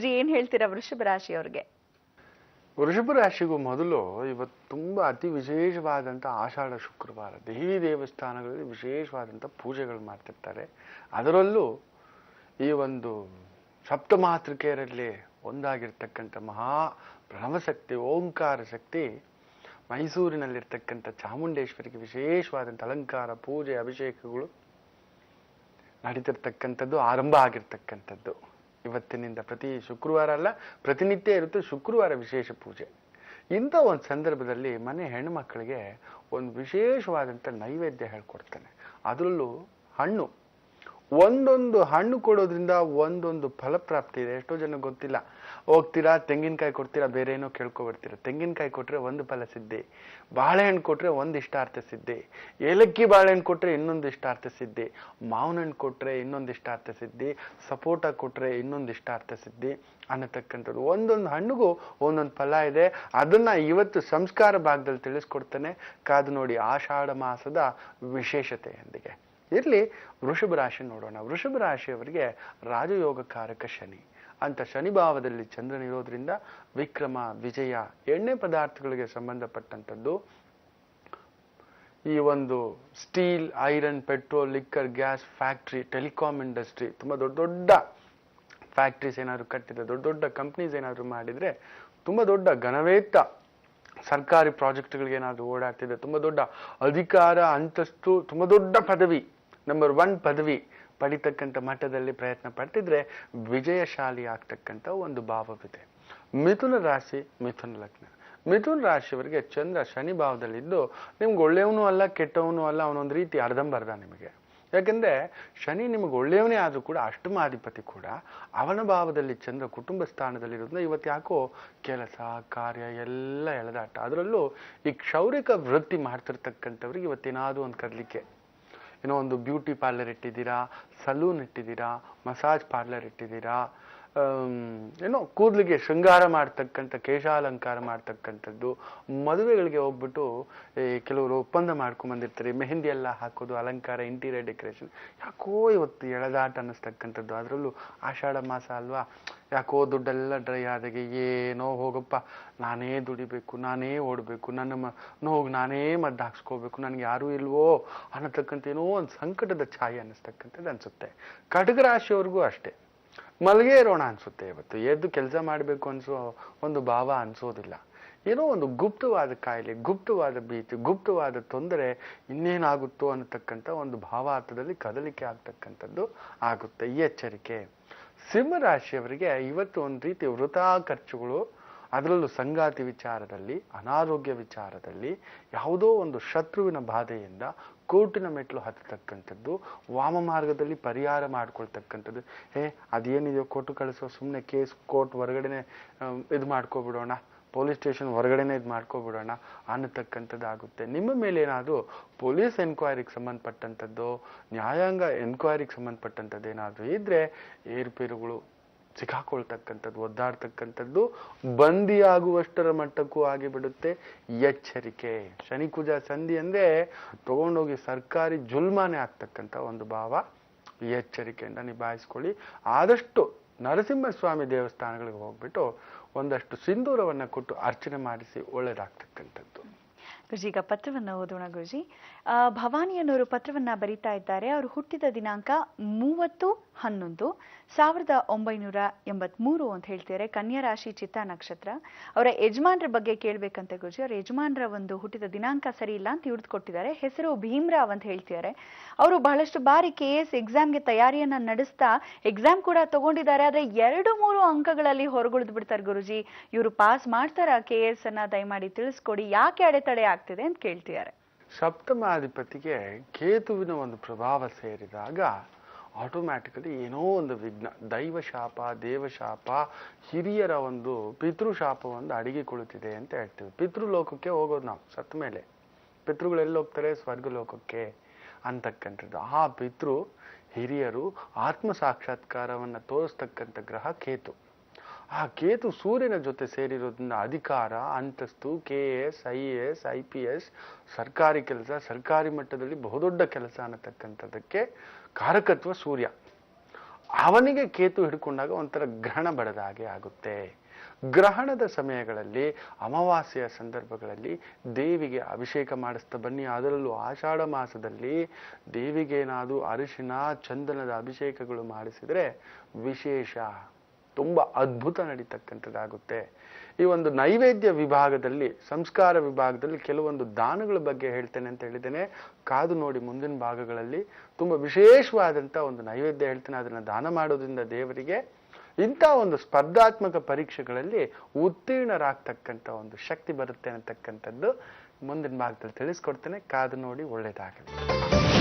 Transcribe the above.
ಗುರುಜಿ ಏನ್ ಹೇಳ್ತೀರಾ ವೃಷಭ ರಾಶಿಯವರಿಗೆ? ವೃಷಭ ರಾಶಿಗೂ ಮೊದಲು ಇವತ್ತು ತುಂಬಾ ಅತಿ ವಿಶೇಷವಾದಂಥ ಆಷಾಢ ಶುಕ್ರವಾರ ದೇವಿ ದೇವಸ್ಥಾನಗಳಲ್ಲಿ ವಿಶೇಷವಾದಂಥ ಪೂಜೆಗಳು ಮಾಡ್ತಿರ್ತಾರೆ. ಅದರಲ್ಲೂ ಈ ಒಂದು ಸಪ್ತಮಾತೃಕೆಯರಲ್ಲಿ ಒಂದಾಗಿರ್ತಕ್ಕಂಥ ಮಹಾ ಪ್ರಣವಶಕ್ತಿ ಓಂಕಾರ ಶಕ್ತಿ ಮೈಸೂರಿನಲ್ಲಿರ್ತಕ್ಕಂಥ ಚಾಮುಂಡೇಶ್ವರಿಗೆ ವಿಶೇಷವಾದಂಥ ಅಲಂಕಾರ ಪೂಜೆ ಅಭಿಷೇಕಗಳು ನಡೀತಿರ್ತಕ್ಕಂಥದ್ದು ಆರಂಭ ಆಗಿರ್ತಕ್ಕಂಥದ್ದು ಇವತ್ತಿನಿಂದ. ಪ್ರತಿ ಶುಕ್ರವಾರ ಅಲ್ಲ, ಪ್ರತಿನಿತ್ಯ ಇರುತ್ತೆ ಶುಕ್ರವಾರ ವಿಶೇಷ ಪೂಜೆ. ಇಂಥ ಒಂದು ಸಂದರ್ಭದಲ್ಲಿ ಮನೆ ಹೆಣ್ಣುಮಕ್ಕಳಿಗೆ ಒಂದು ವಿಶೇಷವಾದಂಥ ನೈವೇದ್ಯ ಹೇಳ್ಕೊಡ್ತಾನೆ. ಅದರಲ್ಲೂ ಹಣ್ಣು, ಒಂದೊಂದು ಹಣ್ಣು ಕೊಡೋದ್ರಿಂದ ಒಂದೊಂದು ಫಲಪ್ರಾಪ್ತಿ ಇದೆ. ಎಷ್ಟೋ ಜನ ಗೊತ್ತಿಲ್ಲ. ಹೋಗ್ತೀರಾ ತೆಂಗಿನಕಾಯಿ ಕೊಡ್ತೀರಾ, ಬೇರೆ ಏನೋ ಕೇಳ್ಕೊಬರ್ತೀರಾ. ತೆಂಗಿನಕಾಯಿ ಕೊಟ್ರೆ ಒಂದು ಫಲ ಸಿದ್ಧಿ, ಬಾಳೆಹಣ್ಣು ಕೊಟ್ರೆ ಒಂದು ಇಷ್ಟಾರ್ಥ ಸಿದ್ಧಿ, ಏಲಕ್ಕಿ ಬಾಳೆಹಣ್ಣು ಕೊಟ್ರೆ ಇನ್ನೊಂದು ಇಷ್ಟಾರ್ಥ ಸಿದ್ಧಿ, ಮಾವಿನ ಹಣ್ಣು ಕೊಟ್ರೆ ಇನ್ನೊಂದು ಇಷ್ಟಾರ್ಥ ಸಿದ್ಧಿ, ಸಪೋಟ ಕೊಟ್ರೆ ಇನ್ನೊಂದು ಇಷ್ಟಾರ್ಥ ಸಿದ್ಧಿ ಅನ್ನತಕ್ಕಂಥದ್ದು. ಒಂದೊಂದು ಹಣ್ಣಿಗೂ ಒಂದೊಂದು ಫಲ ಇದೆ. ಅದನ್ನ ಇವತ್ತು ಸಂಸ್ಕಾರ ಭಾಗದಲ್ಲಿ ತಿಳಿಸ್ಕೊಡ್ತಾನೆ. ಕಾದು ನೋಡಿ ಆಷಾಢ ಮಾಸದ ವಿಶೇಷತೆಯೊಂದಿಗೆ. ಇರ್ಲಿ, ವೃಷಭ ರಾಶಿ ನೋಡೋಣ. ವೃಷಭ ರಾಶಿಯವರಿಗೆ ರಾಜಯೋಗಕಾರಕ ಶನಿ ಅಂತ ಶನಿ ಭಾವದಲ್ಲಿ ಚಂದ್ರನಿರೋದ್ರಿಂದ ವಿಕ್ರಮ ವಿಜಯ, ಎಣ್ಣೆ ಪದಾರ್ಥಗಳಿಗೆ ಸಂಬಂಧಪಟ್ಟಂಥದ್ದು, ಈ ಒಂದು steel, iron, petrol, liquor, gas factory, telecom industry, ತುಂಬಾ ದೊಡ್ಡ ದೊಡ್ಡ ಫ್ಯಾಕ್ಟ್ರೀಸ್ ಏನಾದ್ರು ಕಟ್ಟಿದ್ರೆ, ದೊಡ್ಡ ದೊಡ್ಡ ಕಂಪ್ನೀಸ್ ಏನಾದ್ರು ಮಾಡಿದ್ರೆ, ತುಂಬಾ ದೊಡ್ಡ ಘನವೇತ್ತ ಸರ್ಕಾರಿ ಪ್ರಾಜೆಕ್ಟ್ಗಳಿಗೆ ಏನಾದ್ರು ಓಡಾಡ್ತಿದ್ರೆ, ತುಂಬಾ ದೊಡ್ಡ ಅಧಿಕಾರ ಅಂತಸ್ತು, ತುಂಬಾ ದೊಡ್ಡ ಪದವಿ, ನಂಬರ್ 1 ಪದವಿ ಪಡಿತಕ್ಕಂಥ ಮಟ್ಟದಲ್ಲಿ ಪ್ರಯತ್ನ ಪಡ್ತಿದ್ರೆ ವಿಜಯಶಾಲಿ ಆಗ್ತಕ್ಕಂಥ ಒಂದು ಭಾವವಿದೆ. ಮಿಥುನ ರಾಶಿ, ಮಿಥುನ ಲಗ್ನ. ಮಿಥುನ ರಾಶಿಯವರಿಗೆ ಚಂದ್ರ ಶನಿ ಭಾವದಲ್ಲಿದ್ದು ನಿಮ್ಗೆ ಒಳ್ಳೆಯವನು ಅಲ್ಲ ಕೆಟ್ಟವನು ಅಲ್ಲ, ಅವನೊಂದು ರೀತಿ ಅರ್ಧಂಬರ್ಧ ನಿಮಗೆ. ಯಾಕಂದ್ರೆ ಶನಿ ನಿಮಗೆ ಒಳ್ಳೆಯವನೇ ಆದ್ರೂ ಕೂಡ ಅಷ್ಟಮಾಧಿಪತಿ ಕೂಡ. ಅವನ ಭಾವದಲ್ಲಿ ಚಂದ್ರ ಕುಟುಂಬ ಸ್ಥಾನದಲ್ಲಿರೋದ್ರಿಂದ ಇವತ್ತು ಯಾಕೋ ಕೆಲಸ ಕಾರ್ಯ ಎಲ್ಲ ಎಳೆದಾಟ. ಅದರಲ್ಲೂ ಈ ಕ್ಷೌರಿಕ ವೃತ್ತಿ ಮಾಡ್ತಿರ್ತಕ್ಕಂಥವ್ರಿಗೆ ಇವತ್ತೇನಾದ್ರೂ ಒಂದು ಕರ್ಲಿಕ್ಕೆ, ಏನೋ ಒಂದು ಬ್ಯೂಟಿ ಪಾರ್ಲರ್ ಇಟ್ಟಿದ್ದೀರಾ, ಸಲೂನ್ ಇಟ್ಟಿದ್ದೀರಾ, ಮಸಾಜ್ ಪಾರ್ಲರ್ ಇಟ್ಟಿದ್ದೀರಾ, ಏನೋ ಕೂದಲಿಗೆ ಶೃಂಗಾರ ಮಾಡ್ತಕ್ಕಂಥ ಕೇಶಾಲಂಕಾರ ಮಾಡ್ತಕ್ಕಂಥದ್ದು, ಮದುವೆಗಳಿಗೆ ಹೋಗ್ಬಿಟ್ಟು ಕೆಲವರು ಒಪ್ಪಂದ ಮಾಡ್ಕೊಂಡ್ಬಂದಿರ್ತಾರೆ, ಮೆಹಂದಿ ಎಲ್ಲ ಹಾಕೋದು, ಅಲಂಕಾರ, ಇಂಟೀರಿಯರ್ ಡೆಕೋರೇಷನ್. ಯಾಕೋ ಇವತ್ತು ಎಳೆದಾಟ ಅನ್ನಿಸ್ತಕ್ಕಂಥದ್ದು. ಅದರಲ್ಲೂ ಆಷಾಢ ಮಾಸ ಅಲ್ವಾ, ಯಾಕೋ ದುಡ್ಡೆಲ್ಲ ಡ್ರೈ ಆದಾಗೆ ಏನೋ ಹೋಗಪ್ಪ, ನಾನೇ ದುಡಿಬೇಕು, ನಾನೇ ಓಡಬೇಕು, ನನ್ನ ನೋವು ನಾನೇ ಮದ್ದು ಹಾಕ್ಸ್ಕೋಬೇಕು, ನನಗೆ ಯಾರೂ ಇಲ್ವೋ ಅನ್ನತಕ್ಕಂಥ ಏನೋ ಒಂದು ಸಂಕಟದ ಛಾಯೆ ಅನ್ನಿಸ್ತಕ್ಕಂಥದ್ದು ಅನ್ಸುತ್ತೆ. ಖಡ್ಗ ರಾಶಿಯವ್ರಿಗೂ ಅಷ್ಟೇ, ಮಲ್ಗೆ ಇರೋಣ ಅನ್ಸುತ್ತೆ. ಇವತ್ತು ಎದ್ದು ಕೆಲಸ ಮಾಡಬೇಕು ಅನ್ಸೋ ಒಂದು ಭಾವ ಅನ್ಸೋದಿಲ್ಲ. ಏನೋ ಒಂದು ಗುಪ್ತವಾದ ಕಾಯಿಲೆ, ಗುಪ್ತವಾದ ಭೀತಿ, ಗುಪ್ತವಾದ ತೊಂದರೆ ಇನ್ನೇನಾಗುತ್ತೋ ಅನ್ನತಕ್ಕಂಥ ಒಂದು ಭಾವಾರ್ಥದಲ್ಲಿ ಕದಲಿಕೆ ಆಗ್ತಕ್ಕಂಥದ್ದು ಆಗುತ್ತೆ. ಈ ಎಚ್ಚರಿಕೆ. ಸಿಂಹರಾಶಿಯವರಿಗೆ ಇವತ್ತು ಒಂದು ರೀತಿ ವೃಥಾ ಖರ್ಚುಗಳು, ಅದರಲ್ಲೂ ಸಂಗಾತಿ ವಿಚಾರದಲ್ಲಿ, ಅನಾರೋಗ್ಯ ವಿಚಾರದಲ್ಲಿ, ಯಾವುದೋ ಒಂದು ಶತ್ರುವಿನ ಬಾಧೆಯಿಂದ ಕೋರ್ಟಿನ ಮೆಟ್ಲು ಹತ್ತತಕ್ಕಂಥದ್ದು, ವಾಮ ಮಾರ್ಗದಲ್ಲಿ ಪರಿಹಾರ ಮಾಡ್ಕೊಳ್ತಕ್ಕಂಥದ್ದು. ಅದೇನಿದೆಯೋ ಕೊಟ್ಟು ಕಳಿಸೋ, ಸುಮ್ಮನೆ ಕೇಸ್ ಕೋರ್ಟ್ ಹೊರಗಡೆನೆ ಇದು ಮಾಡ್ಕೊಬಿಡೋಣ, ಪೊಲೀಸ್ ಸ್ಟೇಷನ್ ಹೊರಗಡೆನೆ ಇದು ಮಾಡ್ಕೊಬಿಡೋಣ ಅನ್ನತಕ್ಕಂಥದ್ದು ಆಗುತ್ತೆ. ನಿಮ್ಮ ಮೇಲೆ ಏನಾದರೂ ಪೊಲೀಸ್ ಎನ್ಕ್ವೈರಿಗೆ ಸಂಬಂಧಪಟ್ಟಂಥದ್ದು, ನ್ಯಾಯಾಂಗ ಎನ್ಕ್ವೈರಿಗೆ ಸಂಬಂಧಪಟ್ಟಂಥದ್ದು ಏನಾದರೂ ಇದ್ರೆ ಏರುಪೇರುಗಳು, ಸಿಕ್ಕಾಕೊಳ್ತಕ್ಕಂಥದ್ದು, ಒದ್ದಾಡ್ತಕ್ಕಂಥದ್ದು, ಬಂದಿಯಾಗುವಷ್ಟರ ಮಟ್ಟಕ್ಕೂ ಆಗಿಬಿಡುತ್ತೆ. ಎಚ್ಚರಿಕೆ. ಶನಿ ಕುಜ ಸಂಧಿ ಅಂದ್ರೆ ತಗೊಂಡೋಗಿ ಸರ್ಕಾರಿ ಜುಲ್ಮಾನೆ ಆಗ್ತಕ್ಕಂಥ ಒಂದು ಭಾವ. ಎಚ್ಚರಿಕೆಯಿಂದ ನಿಭಾಯಿಸ್ಕೊಳ್ಳಿ. ಆದಷ್ಟು ನರಸಿಂಹಸ್ವಾಮಿ ದೇವಸ್ಥಾನಗಳಿಗೆ ಹೋಗ್ಬಿಟ್ಟು ಒಂದಷ್ಟು ಸಿಂಧೂರವನ್ನ ಕೊಟ್ಟು ಅರ್ಚನೆ ಮಾಡಿಸಿ ಒಳ್ಳೇದಾಗ್ತಕ್ಕಂಥದ್ದು. ಗುರುಜಿ, ಈಗ ಪತ್ರವನ್ನ ಓದೋಣ. ಗುರುಜಿ, ಭವಾನಿ ಅನ್ನೋರು ಪತ್ರವನ್ನ ಬರೀತಾ ಇದ್ದಾರೆ. ಅವರು ಹುಟ್ಟಿದ ದಿನಾಂಕ 30/11/1983 ಅಂತ ಹೇಳ್ತಾರೆ. ಕನ್ಯಾ ರಾಶಿ, ಚಿತ್ತಾ ನಕ್ಷತ್ರ. ಅವರ ಯಜಮಾನ್ರ ಬಗ್ಗೆ ಕೇಳ್ಬೇಕಂತೆ ಗುರುಜಿ. ಅವ್ರ ಯಜಮಾನ್ರ ಒಂದು ಹುಟ್ಟಿದ ದಿನಾಂಕ ಸರಿ ಇಲ್ಲ ಅಂತ ಹಿಡಿದು ಕೊಟ್ಟಿದ್ದಾರೆ. ಹೆಸರು ಭೀಮ್ರಾವ್ ಅಂತ ಹೇಳ್ತಿದ್ದಾರೆ. ಅವರು ಬಹಳಷ್ಟು ಬಾರಿ KS ಎಕ್ಸಾಮ್ಗೆ ತಯಾರಿಯನ್ನ ನಡೆಸ್ತಾ ಎಕ್ಸಾಮ್ ಕೂಡ ತಗೊಂಡಿದ್ದಾರೆ. ಆದ್ರೆ 2-3 ಅಂಕಗಳಲ್ಲಿ ಹೊರಗುಳಿದು ಬಿಡ್ತಾರೆ ಗುರುಜಿ. ಇವರು ಪಾಸ್ ಮಾಡ್ತಾರ KS ಅನ್ನ? ದಯಮಾಡಿ ತಿಳಿಸ್ಕೊಡಿ, ಯಾಕೆ ಅಡೆತಡೆ ಆಗ್ತಿದೆ ಅಂತ ಕೇಳ್ತಿದ್ದಾರೆ. ಸಪ್ತಮಾಧಿಪತಿಗೆ ಕೇತುವಿನ ಒಂದು ಪ್ರಭಾವ ಸೇರಿದಾಗ ಆಟೋಮ್ಯಾಟಿಕಲಿ ಏನೋ ಒಂದು ವಿಘ್ನ, ದೈವಶಾಪ, ದೇವಶಾಪ, ಹಿರಿಯರ ಒಂದು ಪಿತೃಶಾಪ ಒಂದು ಅಡಿಗೆ ಕುಳಿತಿದೆ ಅಂತ ಹೇಳ್ತೀವಿ. ಪಿತೃಲೋಕಕ್ಕೆ ಹೋಗೋದು ನಾವು ಸತ್ತ ಮೇಲೆ. ಪಿತೃಗಳೆಲ್ಲ ಹೋಗ್ತಾರೆ ಸ್ವರ್ಗಲೋಕಕ್ಕೆ ಅಂತಕ್ಕಂಥದ್ದು. ಆ ಪಿತೃ ಹಿರಿಯರು ಆತ್ಮ ಸಾಕ್ಷಾತ್ಕಾರವನ್ನ ತೋರಿಸ್ತಕ್ಕಂಥ ಗ್ರಹ ಕೇತು. ಆ ಕೇತು ಸೂರ್ಯನ ಜೊತೆ ಸೇರಿರೋದ್ರಿಂದ ಅಧಿಕಾರ, ಅಂತಸ್ತು, KS, IAS, IPS, ಸರ್ಕಾರಿ ಕೆಲಸ, ಸರ್ಕಾರಿ ಮಟ್ಟದಲ್ಲಿ ಬಹುದೊಡ್ಡ ಕೆಲಸ ಅನ್ನತಕ್ಕಂಥದ್ದಕ್ಕೆ ಕಾರಕತ್ವ ಸೂರ್ಯ. ಅವನಿಗೆ ಕೇತು ಹಿಡ್ಕೊಂಡಾಗ ಒಂಥರ ಗ್ರಹಣ ಬಡದ ಹಾಗೆ ಆಗುತ್ತೆ. ಗ್ರಹಣದ ಸಮಯಗಳಲ್ಲಿ, ಅಮಾವಾಸ್ಯೆಯ ಸಂದರ್ಭಗಳಲ್ಲಿ ದೇವಿಗೆ ಅಭಿಷೇಕ ಮಾಡಿಸ್ತಾ ಬನ್ನಿ. ಅದರಲ್ಲೂ ಆಷಾಢ ಮಾಸದಲ್ಲಿ ದೇವಿಗೆ ಏನಾದರೂ ಅರಿಶಿನ ಚಂದನದ ಅಭಿಷೇಕಗಳು ಮಾಡಿಸಿದ್ರೆ ವಿಶೇಷ, ತುಂಬಾ ಅದ್ಭುತ ನಡೀತಕ್ಕಂಥದ್ದಾಗುತ್ತೆ. ಈ ಒಂದು ನೈವೇದ್ಯ ವಿಭಾಗದಲ್ಲಿ, ಸಂಸ್ಕಾರ ವಿಭಾಗದಲ್ಲಿ ಕೆಲವೊಂದು ದಾನಗಳ ಬಗ್ಗೆ ಹೇಳ್ತೇನೆ ಅಂತ ಹೇಳಿದ್ದೇನೆ. ಕಾದು ನೋಡಿ, ಮುಂದಿನ ಭಾಗಗಳಲ್ಲಿ ತುಂಬಾ ವಿಶೇಷವಾದಂಥ ಒಂದು ನೈವೇದ್ಯ ಹೇಳ್ತೇನೆ. ಅದನ್ನ ದಾನ ಮಾಡೋದ್ರಿಂದ ದೇವರಿಗೆ ಇಂಥ ಒಂದು ಸ್ಪರ್ಧಾತ್ಮಕ ಪರೀಕ್ಷೆಗಳಲ್ಲಿ ಉತ್ತೀರ್ಣರಾಗ್ತಕ್ಕಂಥ ಒಂದು ಶಕ್ತಿ ಬರುತ್ತೆ ಅನ್ನತಕ್ಕಂಥದ್ದು ಮುಂದಿನ ಭಾಗದಲ್ಲಿ ತಿಳಿಸ್ಕೊಡ್ತೇನೆ. ಕಾದು ನೋಡಿ, ಒಳ್ಳೇದಾಗಲಿ.